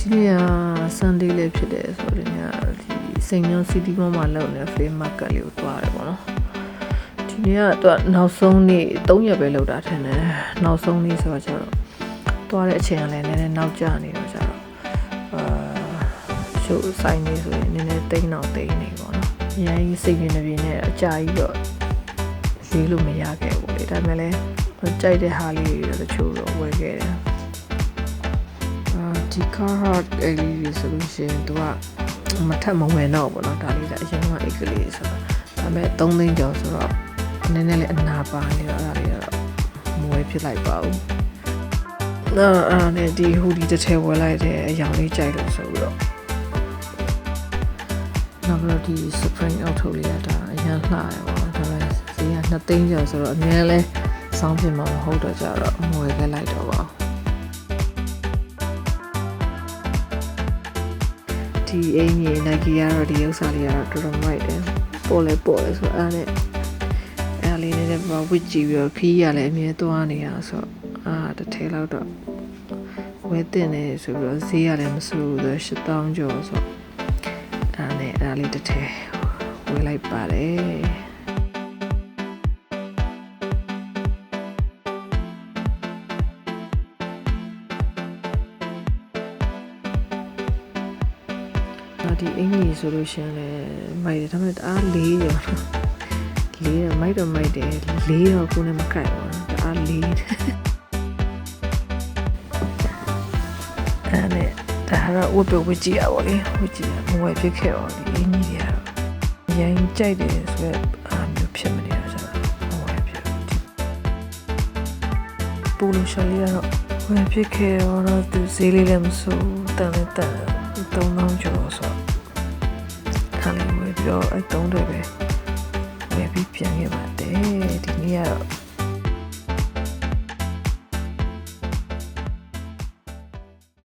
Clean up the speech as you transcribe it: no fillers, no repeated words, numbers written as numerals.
ဒီနေ့က Sunday လေးဖြစ်တယ်ဆိုတော့ညဒီစိန်ညော City Mall မှာလောက်နေ Flea Market လေးကိုတွားတယ်ပေါ့နော်ဒီနေ့ကတော့နောက်ဆုံးနေ့3ရက်ပဲလောက်တာထင်တယ်နောက်ဆုံးနေ့ဆိုတော့ကျတော့တွားတဲ့အချိန်ကလည်းနည်းနည်းနောက်ကျနေတော့ကျတော့ရှိုးဆိုင်နေဆိုရင်နည်းနည်းတိန်းတော့တိန်းနေပေါ့နော်အရင်စိတ်ပြင်းနေပြင်းနဲ့အကြာကြီးတော့လေးလို့မရခဲ့ဘူးလေဒါပေမဲ့လည်းကြိုက်တဲ့ဟာလေးတွေတချို့တော့ဝယ်ခဲ့တယ်ဒီ Carhartt အဲ့ဒီဆိုလို့ရှိရင်သူကမထက်မဝင်တော့ဘူးเนาะဒါလေးကအရင်ကအိတ်ကလေးဆိုတော့ဒါပေမဲ့3သိန်းကျော်ဆိုတော့နည်းနည်းလေးအနာပါနေတော့အဲ့ဒါလေးကတော့မဝယ်ဖြစ်လိုက်ပါဘူးအဲ့နဲ့ဒီ hoodie တစ်ထည်ဝယ်လိုက်တယ်အရောင်လေးကြိုက်လို့ဆိုပြီးတော့နောက်ပြီးတော့ဒီ spring outfit လေးကဒါအရင်လှရပါတော့ဒါပေမဲ့ဈေးက2သိန်းကျော်ဆိုတော့အများလဲစောင်းပြင်မှာမဟုတ်တော့ကြတော့မဝယ်ခဲ့လိုက်တော့ပါဒီအင်ကြီး Nike ကတော့ဒီဥစ္စာလေးကတော့တော်တော်မိုက်တယ်ပေါ်လဲဆိုတော့အဲ့လေးနဲ့ဘာဝစ်ကြည့်ပြီးတော့ခီးရလည်းအမြဲသွားနေရဆိုတော့တစ်ထည်လောက်တော့ဝယ်တင်နေဆိုပြီးတော့ဈေးရလည်းမဆိုးဘူး8000ကျော်ဆိုအဲ့လေးတစ်ထည်ဝယ်လိုက်ပါတယ်ဒီအင်ကြီးဆိုလို့ရှိရင်လည်းမိုက်တယ်ဒါပေမဲ့တအားလေးရောမိုက်တယ်လေးတော့ကိုယ်နဲ့မကိုက်ဘူးတအားလေးအဲ့နဲ့ဒါကတော့ဝတ်ကြည့်ရပါလေဝတ်ကြည့်ရမဝယ်ဖြစ်ခဲ့ပါဘူးဒီအင်ကြီးတွေကတော့ရိုင်းကြိုက်တယ်ဆိုတော့အားမျိုးဖြစ်မနေတော့ကျွန်တော်မဝယ်ဖြစ်ဘူးပူလို့ရှလေးကတော့ဝယ်ဖြစ်ခဲ့တော့သူဈေးလေးလည်းမဆိုးတန်3000ကျော်ဆိုထားလို့ပြီးတော့အဲ့3တွေပဲဝယ်ပြီးပြန်ခဲ့ပါတယ်ဒီနေ့ကတော့